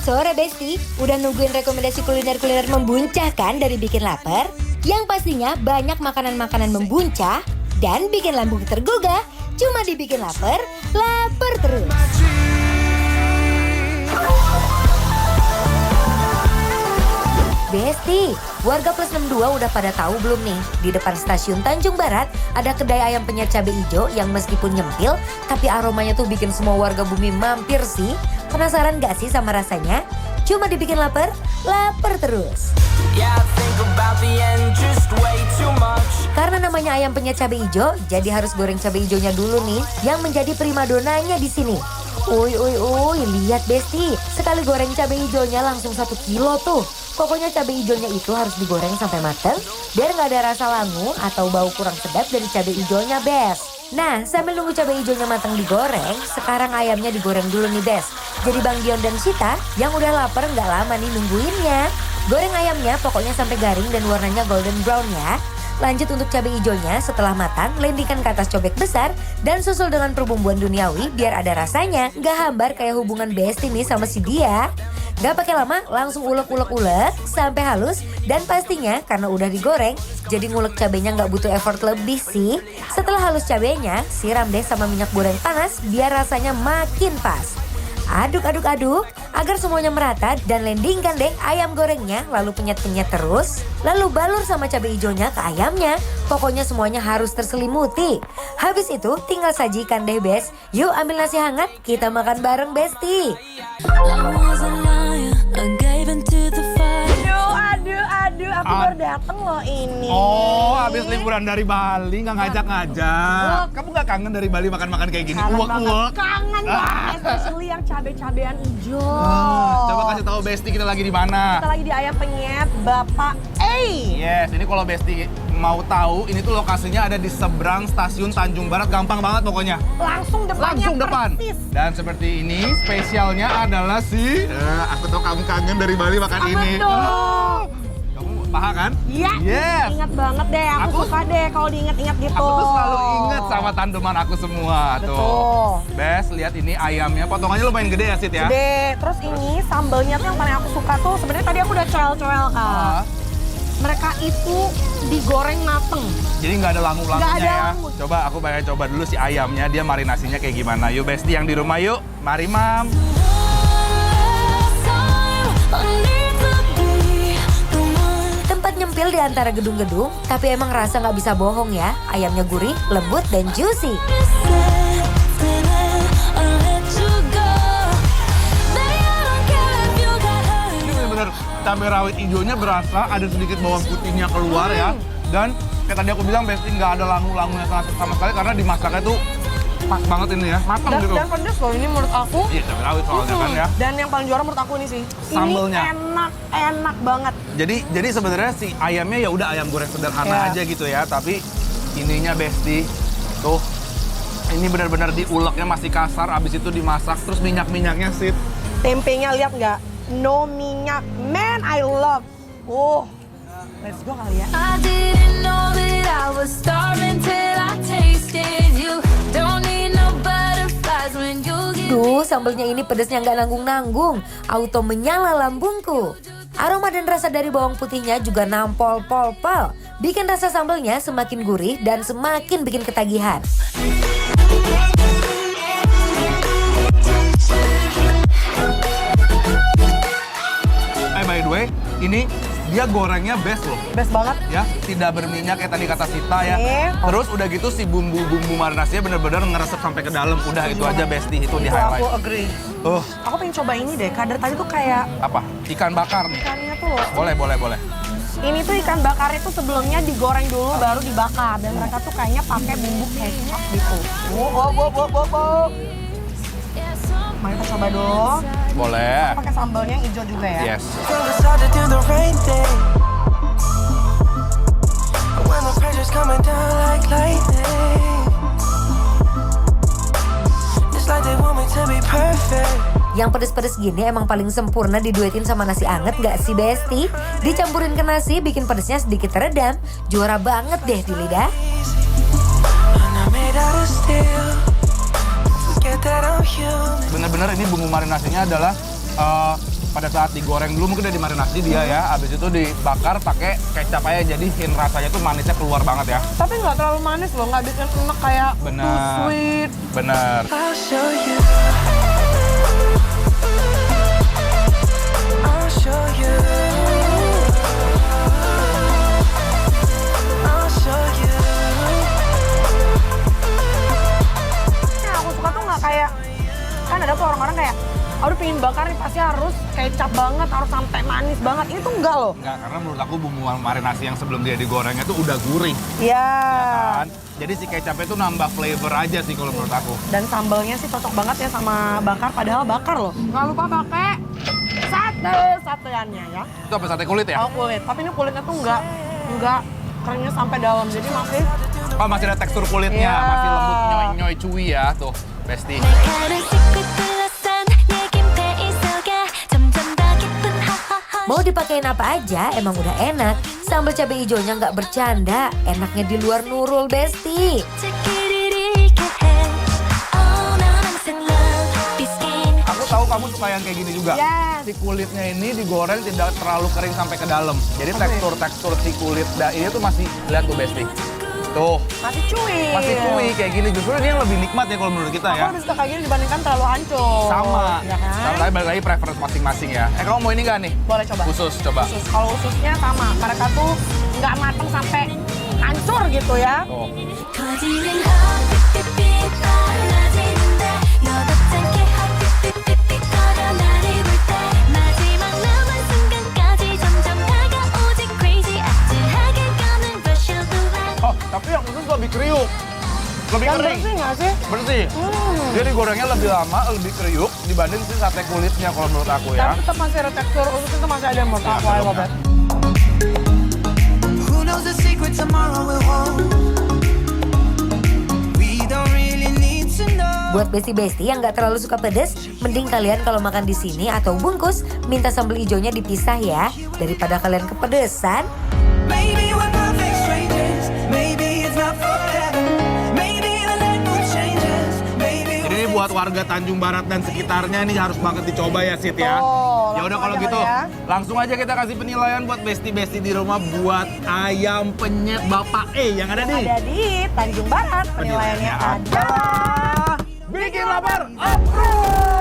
Selamat sore Besti, udah nungguin rekomendasi kuliner-kuliner membuncahkan dari bikin lapar? Yang pastinya banyak makanan-makanan membuncah dan bikin lambung tergugah. Cuma dibikin lapar, lapar terus. Besti, warga plus 62 udah pada tahu belum nih? Di depan stasiun Tanjung Barat ada kedai ayam penyet cabai hijau yang meskipun nyempil, tapi aromanya tuh bikin semua warga bumi mampir sih. Penasaran gak sih sama rasanya? Cuma dibikin lapar, lapar terus. Karena namanya ayam penyet cabai hijau, jadi harus goreng cabai hijaunya dulu nih, yang menjadi primadonanya di sini. Uy, lihat Besti, sekali goreng cabai hijaunya langsung 1 kilo tuh. Pokoknya cabai hijaunya itu harus digoreng sampai matang, biar nggak ada rasa langu atau bau kurang sedap dari cabai hijaunya, Bes. Nah, sambil nunggu cabai hijaunya matang digoreng, sekarang ayamnya digoreng dulu nih, Bes. Jadi Bang Dion dan Sita yang udah lapar nggak lama nih nungguinnya. Goreng ayamnya pokoknya sampai garing dan warnanya golden brown ya. Lanjut untuk cabai hijaunya setelah matang, lendingkan ke atas cobek besar dan susul dengan perbumbuan duniawi biar ada rasanya. Nggak hambar kayak hubungan Besti nih sama si dia. Gak pakai lama, langsung ulek sampai halus. Dan pastinya karena udah digoreng, jadi ngulek cabenya gak butuh effort lebih sih. Setelah halus cabenya, siram deh sama minyak goreng panas biar rasanya makin pas. Aduk agar semuanya merata dan lendingkan deh ayam gorengnya, lalu penyet-penyet terus. Lalu balur sama cabai hijaunya ke ayamnya. Pokoknya semuanya harus terselimuti. Habis itu tinggal sajikan deh, Bes. Yuk ambil nasi hangat, kita makan bareng Besti. Aduh, aku baru dateng loh ini. Oh, habis liburan dari Bali nggak ngajak-ngajak. Kamu nggak kangen dari Bali makan-makan kayak gini? Uwek-uwek. Kangen banget, especially yang cabai-cabean hijau. Coba kasih tahu Besti kita lagi di mana. Kita lagi di ayam penyet Bapak Yes, ini kalau Besti mau tahu, ini tuh lokasinya ada di seberang stasiun Tanjung Barat. Gampang banget pokoknya. Langsung depan. Persis. Dan seperti ini, spesialnya adalah aku tahu kamu kangen dari Bali makan ini. Kamu paham kan? Iya. Yes. Ingat banget deh, aku suka deh kalau diingat-ingat gitu. Aku tuh selalu ingat sama tandeman aku semua. Betul. Tuh. Bes, lihat ini ayamnya. Potongannya lumayan gede ya, Sid ya? Gede. Terus ini sambelnya tuh yang paling aku suka tuh, sebenarnya tadi aku udah coel-coel kan. Mereka itu digoreng mateng. Jadi nggak ada langu-langunya Nggak ada ya? langu. Coba aku pengen coba dulu si ayamnya, dia marinasinya kayak gimana. Yuk Besti yang di rumah yuk. Mari Mam. Tempat nyempil di antara gedung-gedung, tapi emang rasa nggak bisa bohong ya. Ayamnya gurih, lembut, dan juicy. Ini bener-bener cabai rawit hijaunya berasa, ada sedikit bawang putihnya keluar ya. Dan kayak tadi aku bilang Besti nggak ada langu-langunya sama sekali karena dimasaknya tuh pas banget ini ya, matang gitu. Dan pedes loh ini menurut aku. Iya, cabai rawit soalnya kan ya. Dan yang paling juara menurut aku ini sih. Sambelnya. Ini enak banget. Jadi sebenarnya si ayamnya ya udah ayam goreng sederhana aja gitu ya, tapi ininya Besti tuh ini benar-benar diuleknya masih kasar, abis itu dimasak terus minyak-minyaknya sip. Tempenya lihat nggak? No minyak. Man, I love. Let's go kali ya. I didn't know that I was starving till I tasted you. Don't need no butterflies when you get. Duh, sambelnya ini pedesnya nggak nanggung-nanggung. Auto menyala lambungku. Aroma dan rasa dari bawang putihnya juga nampol pol-pol. Bikin rasa sambelnya semakin gurih dan semakin bikin ketagihan. By the way, ini dia gorengnya best loh. Best banget. Ya, tidak berminyak kayak tadi kata Sita ya. Terus udah gitu si bumbu-bumbu marinasinya bener-bener ngeresep sampai ke dalam. Udah itu aja Besti, itu di highlight. Aku agree. Aku pengen coba ini deh. Kadar tadi tuh kayak Apa? Ikan bakar nih. ikannya tuh loh. Boleh. Ini tuh ikan bakar itu sebelumnya digoreng dulu baru dibakar. Dan mereka tuh kayaknya pakai bumbu kecap gitu. Mari kita coba dong. Boleh. Pakai sambalnya yang hijau juga ya. Yes. Yang pedes-pedes gini emang paling sempurna diduetin sama nasi anget gak sih Besti? Dicampurin ke nasi bikin pedesnya sedikit teredam. Juara banget deh di lidah. Bener-bener ini bumbu marinasinya adalah pada saat digoreng dulu mungkin udah dimarinasi dia ya. Habis itu dibakar pakai kecap aja, jadi rasanya tuh manisnya keluar banget ya. Tapi nggak terlalu manis loh, nggak bikin enak kayak too Benar. sweet. Bener. I'll show you. I'll show you. I'll show you. Yang aku suka tuh nggak kayak, kan ada tuh orang-orang kayak, aduh pengen bakar nih pasti harus kecap banget, harus sampai manis banget. Ini tuh enggak loh. Enggak, karena menurut aku bumbu marinasi yang sebelum dia digorengnya tuh udah gurih. Iya. Kan? Jadi si kecapnya tuh nambah flavor aja sih kalau menurut aku. Dan sambalnya sih cocok banget ya sama bakar, padahal bakar loh. Nggak lupa pakai sateannya ya. Itu apa, sate kulit ya? Oh kulit, tapi ini kulitnya tuh nggak keringnya sampai dalam, jadi masih Oh, masih ada tekstur kulitnya, Iya. masih lembut, nyoy-nyoy, chewy ya. Tuh, Besti. 날카로운 secret 둘러싼 얘긴 배이 속에 점점 더 깊은 하하하 Mau dipakein apa aja emang udah enak. Sambal cabai hijaunya nggak bercanda, enaknya di luar Nurul Besti. 길이를 잃게 해 Oh 난 항상 love be skin Aku tahu kamu suka yang kayak gini juga. Yes. Si kulitnya ini digoreng tidak terlalu kering sampai ke dalam. Jadi tekstur si kulit ini tuh masih, lihat tuh Besti. Tuh, masih cuy. masih chewy kayak gini. Justru ini yang lebih nikmat ya kalau menurut kita Aku ya. lebih suka kayak gini dibandingkan terlalu hancur. Sama. Ya kan? Sama, tapi balik lagi preference masing-masing ya. Kamu mau ini nggak nih? Boleh coba. Khusus, coba. Usus. Kalau ususnya sama, mereka tuh nggak mateng sampai hancur gitu ya. Tuh. 커지는 heartbeat 빨라지는데 너도 짧게 heartbeat 걸어 나를 볼 때 마지막 남은 순간까지 점점 다가오지 crazy 아찔하게 감는 rush of the light Oh, tapi yang khusus lebih kriuk. Lebih Dan kering. bersih nggak sih? Bersih. Jadi gorengnya lebih lama, lebih kriuk dibanding si sate kulitnya kalau menurut aku ya. Tapi tetap masih ada tekstur usus itu masih ada yang menurut Ya, aku. I love belum. it. Who knows the secret tomorrow will hold? We don't really need to know. Buat besti-besti yang nggak terlalu suka pedes, mending kalian kalau makan di sini atau bungkus, minta sambal hijaunya dipisah ya, daripada kalian kepedesan. Maybe we're perfect strangers. Maybe it's not forever. Maybe the night will change us. Maybe Jadi ini buat warga Tanjung Barat dan sekitarnya ini harus banget dicoba ya, Sit ya. Oh, Ya udah langsung kalau aja gitu, kali ya. langsung aja kita kasih penilaian buat besti-besti di rumah buat ayam penyet Bapak E yang ada di Ada di Tanjung Barat. Penilaiannya adalah bikin lapar approve.